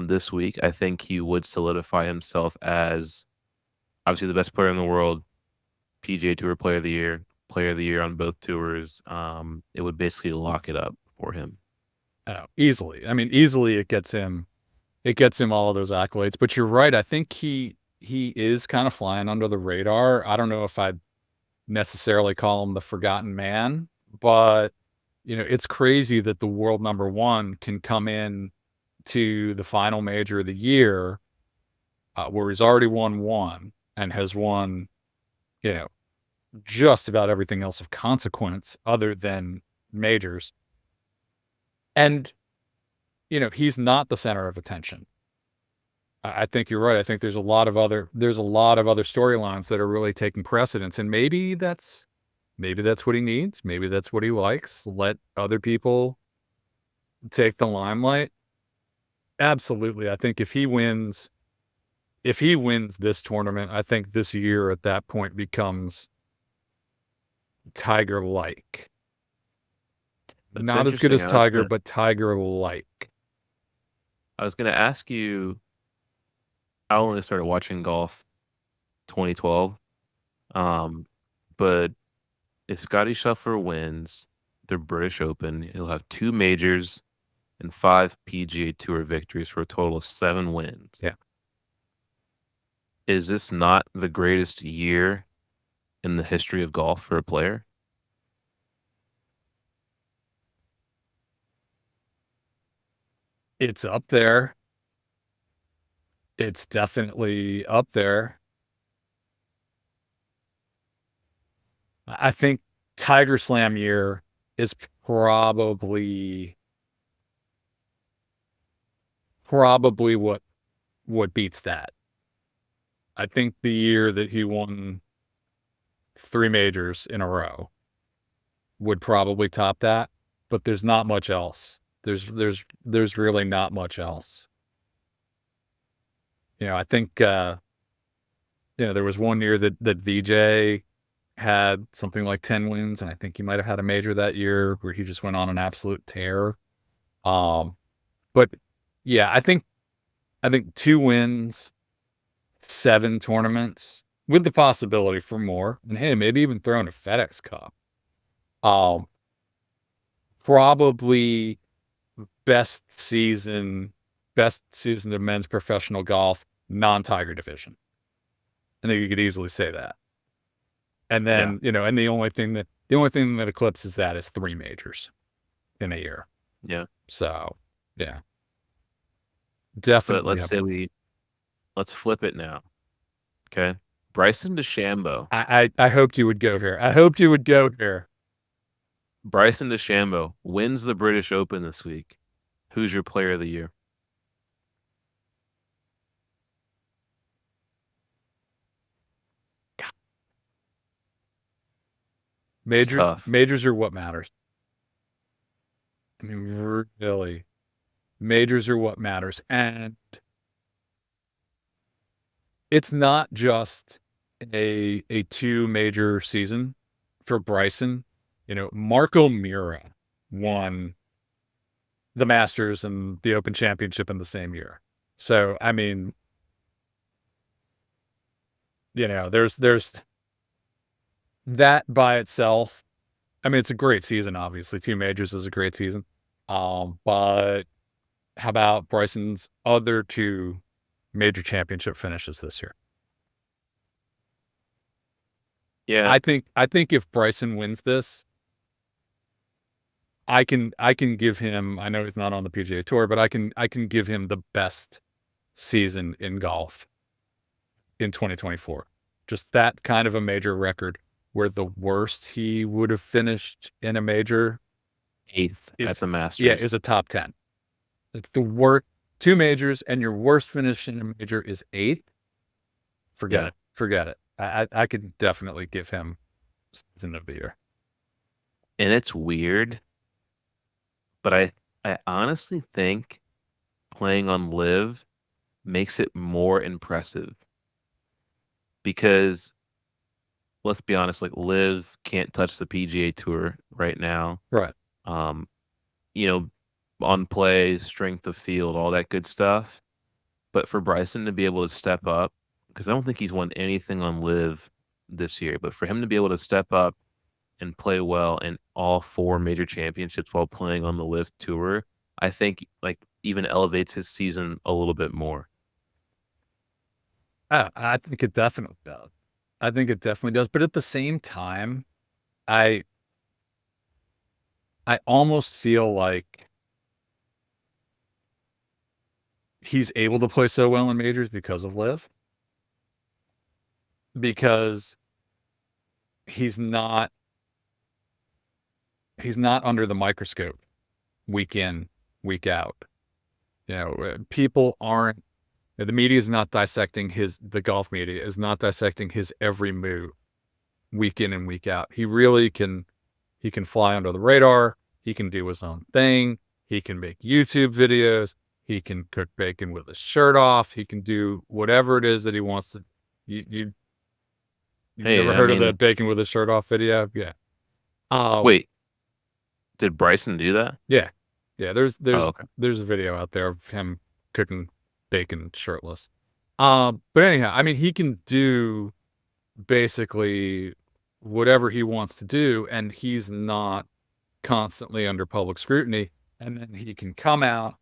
this week. I think he would solidify himself as obviously the best player in the world, PGA Tour Player of the Year on both tours. It would basically lock it up for him. Oh, easily. I mean, easily it gets him all of those accolades. But you're right. I think he is kind of flying under the radar. I don't know if I'd necessarily call him the forgotten man, but it's crazy that the world number one can come in to the final major of the year where he's already won one and has won, just about everything else of consequence other than majors. And, he's not the center of attention. I think you're right. I think there's a lot of other storylines that are really taking precedence, and maybe that's what he needs. Maybe that's what he likes. Let other people take the limelight. Absolutely. I think if he wins this tournament, I think this year at that point becomes Tiger-like. That's Not as good interesting. as Tiger, but Tiger-like. I was going to ask you, I only started watching golf 2012. But if Scotty Scheffler wins the British Open, he'll have 2 majors and 5 PGA Tour victories for a total of 7 wins. Yeah. Is this not the greatest year in the history of golf for a player? It's up there. It's definitely up there. I think Tiger Slam year is probably what beats that. I think the year that he won 3 majors in a row would probably top that, but there's not much else. There's really not much else. I think there was one year that VJ had something like 10 wins, and I think he might have had a major that year where he just went on an absolute tear. But yeah, I think 2 wins, 7 tournaments with the possibility for more, and hey, maybe even throwing a FedEx Cup. Probably best season of men's professional golf, non-Tiger division. I think you could easily say that. And then, and the only thing that eclipses that is 3 majors in a year. Yeah. So, yeah. Definitely. But let's flip it now. Okay. Bryson DeChambeau. I hoped you would go here. Bryson DeChambeau wins the British Open this week. Who's your player of the year? Majors are what matters. I mean, really, majors are what matters. And it's not just a 2 major season for Bryson. Marco Mira won the Masters and the Open Championship in the same year. So, I mean, there's that by itself. I mean, it's a great season, obviously. 2 majors is a great season. But how about Bryson's other 2 major championship finishes this year? Yeah. I think if Bryson wins this, I can give him, I know he's not on the PGA Tour, but I can give him the best season in golf in 2024. Just that kind of a major record where the worst he would have finished in a major, 8th at the Masters. Yeah, is a top 10. It's the worst 2 majors and your worst finish in a major is 8th. Forget it. I could definitely give him season of the year. And it's weird, but I honestly think playing on LIV makes it more impressive. Because let's be honest, like LIV can't touch the PGA Tour right now. Right. On play, strength of field, all that good stuff. But for Bryson to be able to step up, because I don't think he's won anything on LIV this year, but for him to be able to step up and play well in all 4 major championships while playing on the LIV Tour, I think like even elevates his season a little bit more. I think it definitely does. But at the same time, I almost feel like he's able to play so well in majors because of LIV. Because he's not under the microscope week in, week out. People aren't. The media is not dissecting the golf media is not dissecting his every move week in and week out. He really can. He can fly under the radar. He can do his own thing. He can make YouTube videos. He can cook bacon with his shirt off. He can do whatever it is that he wants to. You've never heard of the bacon with his shirt off video? Yeah. Wait, did Bryson do that? Yeah. There's a video out there of him cooking bacon shirtless. But anyhow, I mean, he can do basically whatever he wants to do, and he's not constantly under public scrutiny. And then he can come out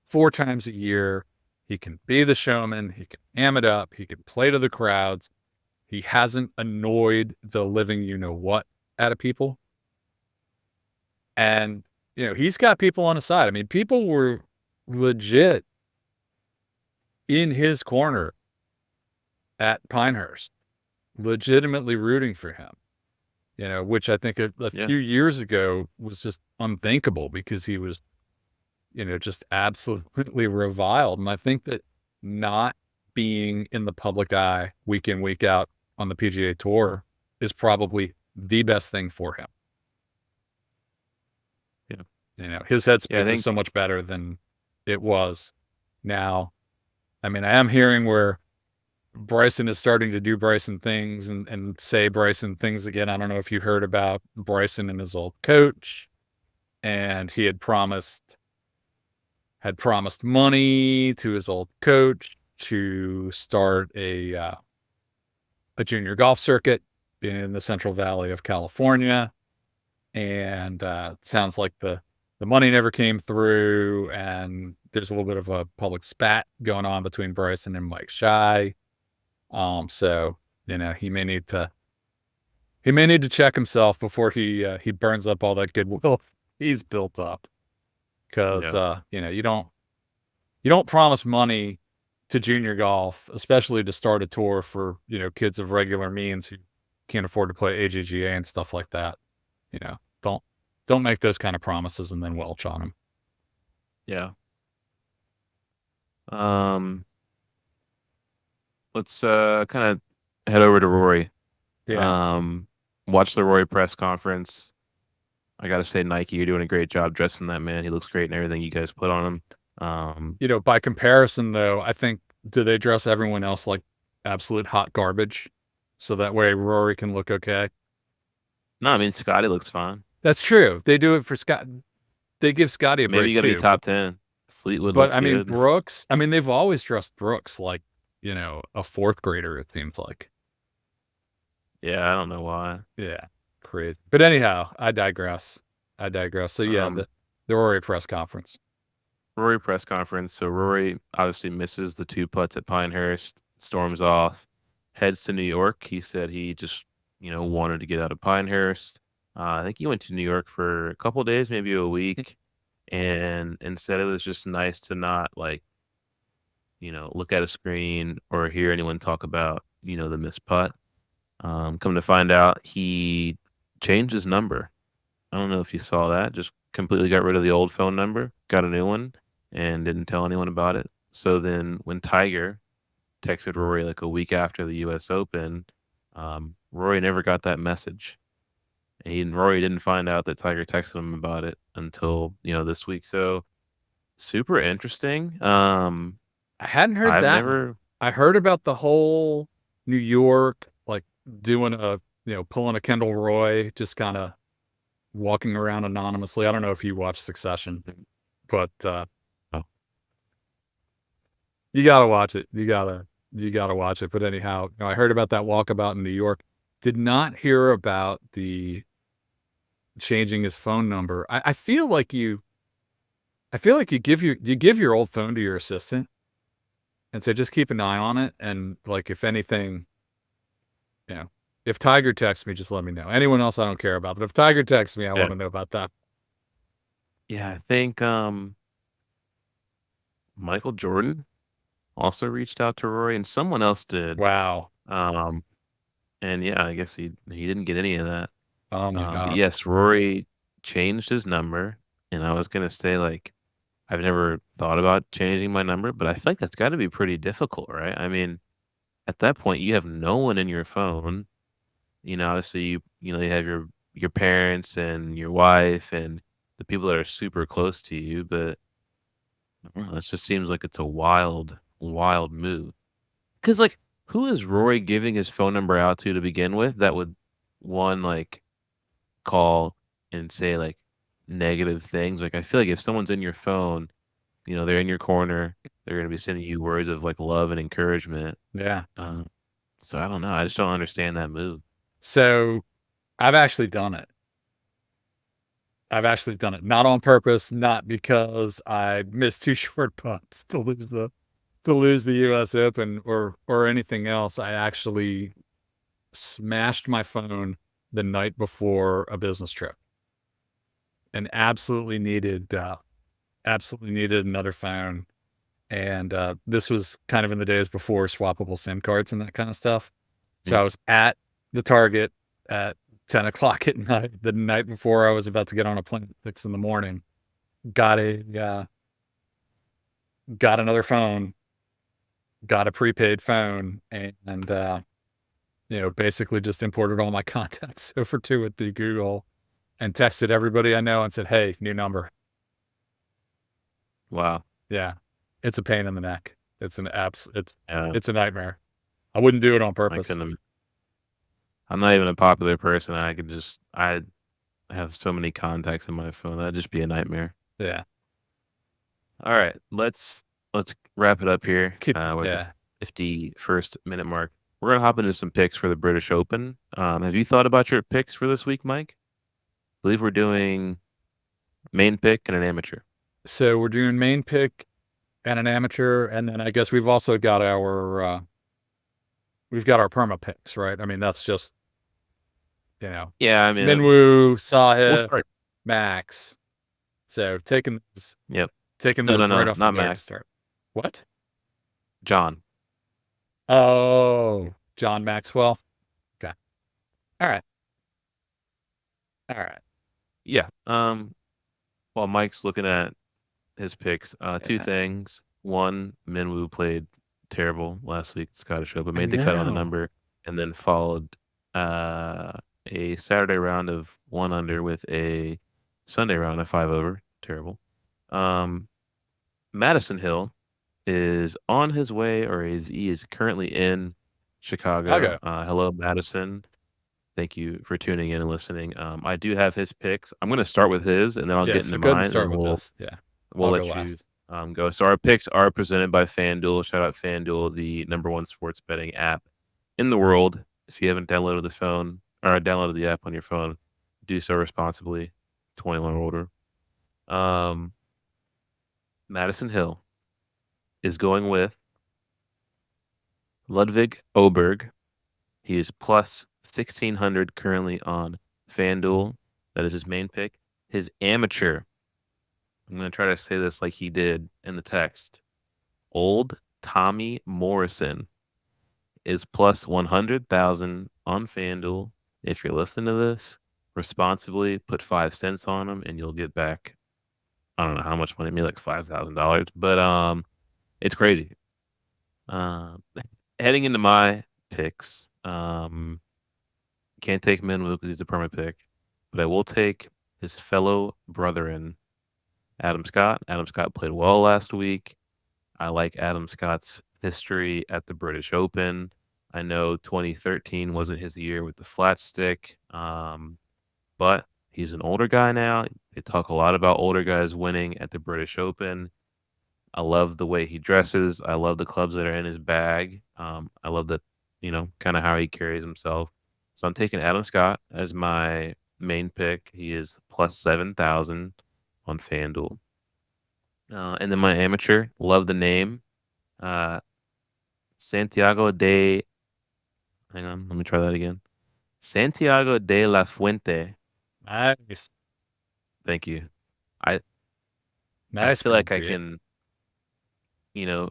4 times a year. He can be the showman. He can am it up. He can play to the crowds. He hasn't annoyed the living you-know-what out of people. And, he's got people on his side. I mean, people were legit in his corner at Pinehurst, legitimately rooting for him, which I think a few years ago was just unthinkable because he was, just absolutely reviled. And I think that not being in the public eye week in, week out on the PGA Tour is probably the best thing for him. His headspace is so much better than it was now. I mean, I am hearing where Bryson is starting to do Bryson things and say Bryson things again. I don't know if you heard about Bryson and his old coach, and he had promised money to his old coach to start a junior golf circuit in the Central Valley of California. And it sounds like the money never came through, and there's a little bit of a public spat going on between Bryson and Mike Shy. So, he may need to check himself before he burns up all that goodwill he's built up. Cause, you don't promise money to junior golf, especially to start a tour for, kids of regular means who can't afford to play AJGA and stuff like that. Don't make those kind of promises and then welch on them. Yeah. Let's kind of head over to Rory. Yeah. Watch the Rory press conference. I got to say, Nike, you're doing a great job dressing that man. He looks great in everything you guys put on him. By comparison, though, I think, do they dress everyone else like absolute hot garbage so that way Rory can look okay? No, I mean, Scotty looks fine. That's true. They do it for Scott. They give Scotty a break, maybe you got to be top 10. Fleetwood but looks I mean, good. Brooks, they've always dressed Brooks like, a 4th grader, it seems like. Yeah, I don't know why. Yeah, crazy. But anyhow, I digress. So yeah, the Rory press conference. Rory press conference. So Rory obviously misses the 2 putts at Pinehurst, storms off, heads to New York. He said he just, wanted to get out of Pinehurst. I think he went to New York for a couple days, maybe a week. And instead, it was just nice to not look at a screen or hear anyone talk about, the missed putt. Come to find out, he changed his number. I don't know if you saw that. Just completely got rid of the old phone number, got a new one, and didn't tell anyone about it. So then when Tiger texted Rory like a week after the U.S. Open, Rory never got that message. And Rory didn't find out that Tiger texted him about it until, this week. So super interesting. I hadn't heard that. I heard about the whole New York, like doing pulling a Kendall Roy, just kind of walking around anonymously. I don't know if you watch Succession, but you gotta watch it. You gotta watch it. But anyhow, I heard about that walkabout in New York. Did not hear about the changing his phone number. I feel like you give your old phone to your assistant and say, just keep an eye on it. And like, if anything, if Tiger texts me, just let me know. Anyone else I don't care about, but if Tiger texts me, I want to know about that. Yeah, I think Michael Jordan also reached out to Rory, and someone else did. Wow. And yeah, I guess he didn't get any of that. Oh my But God. yes, Rory changed his number, and I was gonna say like I've never thought about changing my number, but I feel like that's got to be pretty difficult, right? I mean, at that point, you have no one in your phone. Obviously, you have your parents and your wife and the people that are super close to you, but I don't know, it just seems like it's a wild, wild move. Because like, who is Rory giving his phone number out to begin with? That would one like call and say like negative things. Like, I feel like if someone's in your phone, they're in your corner, they're gonna be sending you words of like love and encouragement. Yeah. Uh, so I don't know. I just don't understand that move. So I've actually done it. Not on purpose, not because I missed 2 short putts to lose the US Open or anything else. I actually smashed my phone the night before a business trip and absolutely needed another phone. And this was kind of in the days before swappable SIM cards and that kind of stuff. So Mm. I was at the Target at 10 o'clock at night, the night before I was about to get on a plane at 6 in the morning. Got another phone, got a prepaid phone, and basically just imported all my contacts over to it through Google and texted everybody I know and said, "Hey, new number." Wow. Yeah, it's a pain in the neck. It's Yeah, it's a nightmare. I wouldn't do it on I purpose. couldn't. I'm not even a popular person. I have so many contacts in my phone. That'd just be a nightmare. Yeah, All right, let's wrap it up here. We're at the yeah. 51st minute mark. We're gonna hop into some picks for the British Open. Have you thought about your picks for this week, Mike? I believe we're doing main pick and an amateur. So we're doing main pick and an amateur, and then I guess we've also got our perma picks, right? I mean, that's just Yeah, I mean, Minwoo, we'll Sahith, start. Max. So Yep. taking No, no, those right no, off the not board to Max. start. What? John. Oh, John Maxwell. Okay. All right. All right. Yeah. While Mike's looking at his picks, two Yeah. things. One, Minwoo played terrible last week at Scottish Open, I made the cut on the know. number, and then followed uh, a Saturday round of 1 under with a Sunday round of 5 over. Terrible. Um, Madison Hill is on his way, or he is currently in Okay. Chicago. Hello, Madison. Thank you for tuning in and listening. I do have his picks. I'm going to start with his, and then I'll Yeah. get So into go ahead and mine, and then start with we'll this. Yeah. we'll I'll go let you last. go. So our picks are presented by FanDuel. Shout out FanDuel, the #1 sports betting app in the world. If you haven't downloaded the phone or downloaded the app on your phone, do so responsibly. 21 or older. Um, Madison Hill is going with Ludwig Oberg. He is plus 1,600 currently on FanDuel. That is his main pick. His amateur, I'm going to try to say this like he did in the text. Old Tommy Morrison is plus 100,000 on FanDuel. If you're listening to this, responsibly put 5 cents on him and you'll get back, I don't know how much money, maybe like $5,000. But it's crazy. Um, Heading into my picks, can't take Minwoo because he's a permanent pick, but I will take his fellow brethren, Adam Scott. Adam Scott played well last week. I like Adam Scott's history at the British Open. I know 2013 wasn't his year with the flat stick, but he's an older guy now. They talk a lot about older guys winning at the British Open. I love the way he dresses. I love the clubs that are in his bag. I love that, kind of how he carries himself. So I'm taking Adam Scott as my main pick. He is plus 7,000 on FanDuel. And then my amateur, love the name. Uh, Santiago de, hang on, let me try that again. Santiago de la Fuente. Nice. Thank you. I I Nice feel like I pronunciation. can, you know,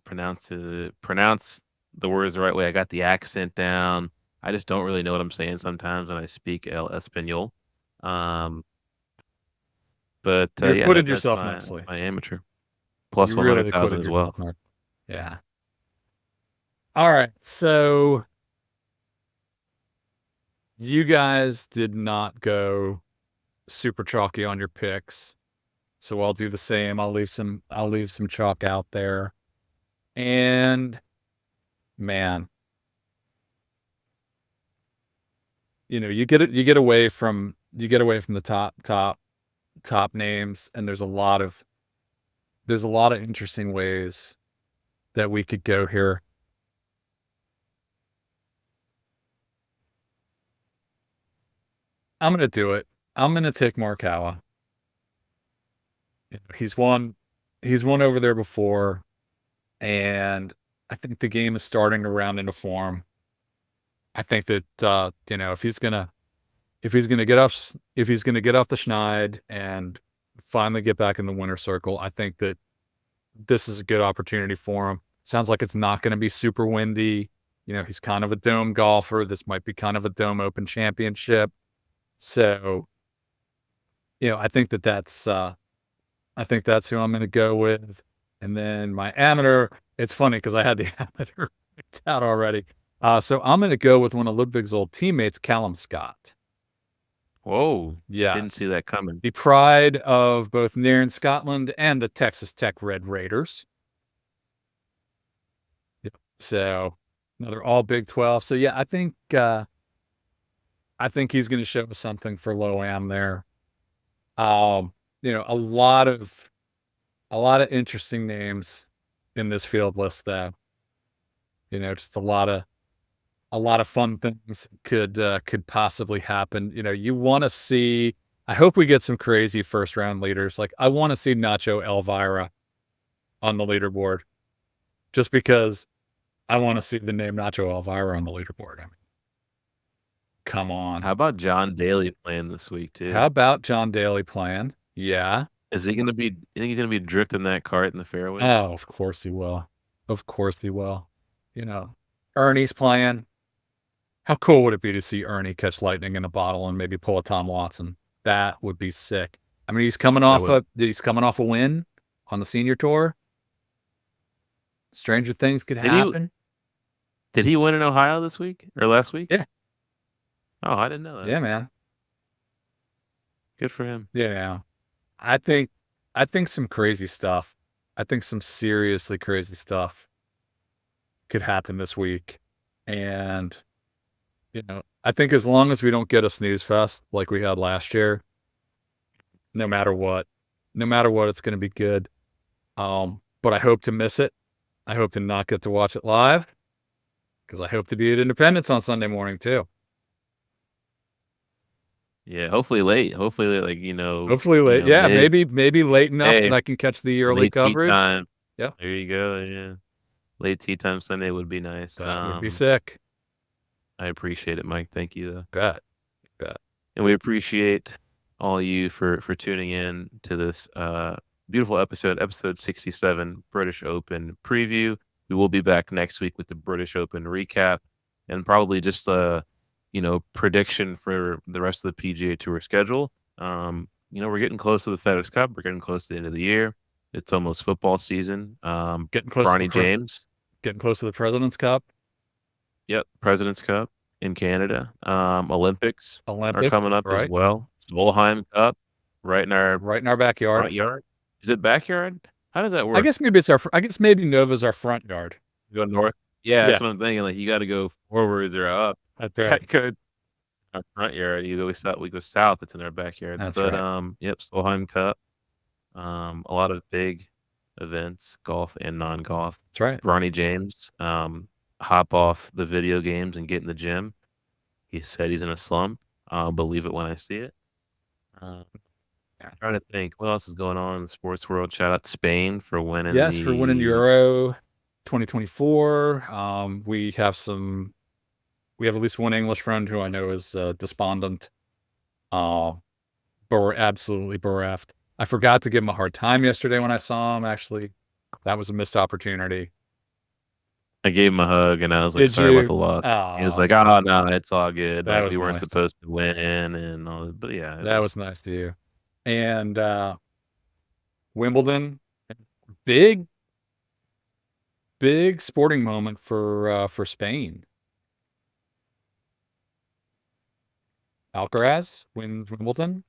pronounce the words the right way. I got the accent down. I just don't really know what I'm saying sometimes when I speak El Espanol. But You yeah, acquitted that's yourself my nicely. amateur. Plus You really 100,000 acquitted as well. yourself, Mark. Yeah. All right. So you guys did not go super chalky on your picks. So I'll do the same. I'll leave some chalk out there. And man, you get away from the top names, and there's a lot of interesting ways that we could go here. I'm gonna do it. I'm gonna take Morikawa. He's won over there before, and I think the game is starting to round into form. I think that if he's gonna get off the schneid and finally get back in the winner's circle, I think that this is a good opportunity for him. Sounds like it's not going to be super windy. He's kind of a dome golfer. This might be kind of a dome open championship. So, I think that's who I'm going to go with. And then my amateur, it's funny because I had the amateur picked out already. So I'm going to go with one of Ludwig's old teammates, Callum Scott. Whoa. Yes. Didn't see that coming. The pride of both Nairn, Scotland and the Texas Tech Red Raiders. Yep. So another all Big 12. So yeah, I think he's going to show us something for Low-Am there. A lot of interesting names in this field list, though. Just a lot of fun things could possibly happen. You want to see. I hope we get some crazy first round leaders. Like I want to see Nacho Elvira on the leaderboard, just because I want to see the name Nacho Elvira on the leaderboard. I mean, come on. How about John Daly playing this week too? How about John Daly playing? Yeah. Is he gonna be? You think he's gonna be drifting that cart in the fairway? Oh, of course he will. Of course he will. Ernie's playing. How cool would it be to see Ernie catch lightning in a bottle and maybe pull a Tom Watson? That would be sick. I mean, he's coming off a win on the senior tour. Stranger things could happen. Did he win in Ohio this week or last week? Yeah. Oh, I didn't know that. Yeah, man. Good for him. Yeah. I think some crazy stuff. I think some seriously crazy stuff could happen this week. And I think as long as we don't get a snooze fest like we had last year, no matter what, it's going to be good. But I hope to miss it. I hope to not get to watch it live, because I hope to be at Independence on Sunday morning too. Yeah, hopefully late. Hopefully late. Yeah, maybe late enough that I can catch the early coverage. Tea time. Yeah, there you go. Yeah, late tea time Sunday would be nice. That would be sick. I appreciate it, Mike. Thank you, though. Bet. And we appreciate all you for tuning in to this beautiful episode 67, British Open preview. We will be back next week with the British Open recap and probably just prediction for the rest of the PGA Tour schedule. We're getting close to the FedEx Cup. We're getting close to the end of the year. It's almost football season. Getting close. Bronny James. Getting close to the President's Cup. Yep, President's Cup in Canada. Olympics are coming up as well. Solheim Cup right in our backyard. Front yard. Is it backyard? How does that work? I guess maybe Nova's our front yard. You go north. Yeah, that's what I'm thinking. Like you got to go forwards or up. That's right. Good. Our front yard. We go south. It's in our backyard. That's right. Yep. Solheim Cup. A lot of big events, golf and non-golf. That's right. Bronny James. Hop off the video games and get in the gym. He said he's in a slump. I'll believe it when I see it. I'm trying to think what else is going on in the sports world. Shout out Spain for winning. Yes, for winning Euro 2024. We have at least one English friend who I know is despondent. But we're absolutely bereft. I forgot to give him a hard time yesterday when I saw him. Actually, that was a missed opportunity. I gave him a hug and I was like, Did sorry about the you? loss. He was Oh, like, oh, no, it's all good. that Like, we was weren't nice. supposed to win and all that. But yeah. That was nice to you. And Wimbledon, big sporting moment for Spain. Alcaraz wins Wimbledon.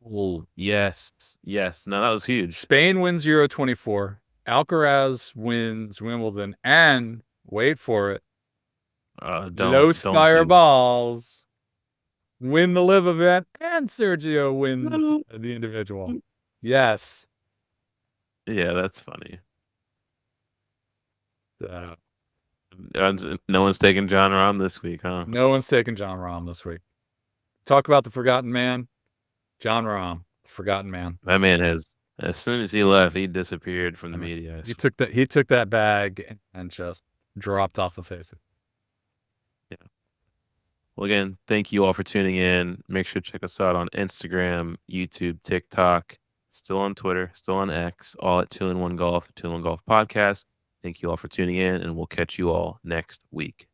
Oh, yes. Yes. No, that was huge. Spain wins Euro 24. Alcaraz wins Wimbledon. And wait for it. Los Fireballs win the live event. And Sergio wins the individual. Yes. Yeah, that's funny. No one's taking John Rahm this week, huh? No one's taking John Rahm this week. Talk about the forgotten man. John Rahm, forgotten man. That man has, as soon as he left, he disappeared from the media. He took that bag and just dropped off the face of it. Yeah. Well, again, thank you all for tuning in. Make sure to check us out on Instagram, YouTube, TikTok, still on Twitter, still on X, all at 2-in-1 Golf, 2-in-1 Golf Podcast. Thank you all for tuning in, and we'll catch you all next week.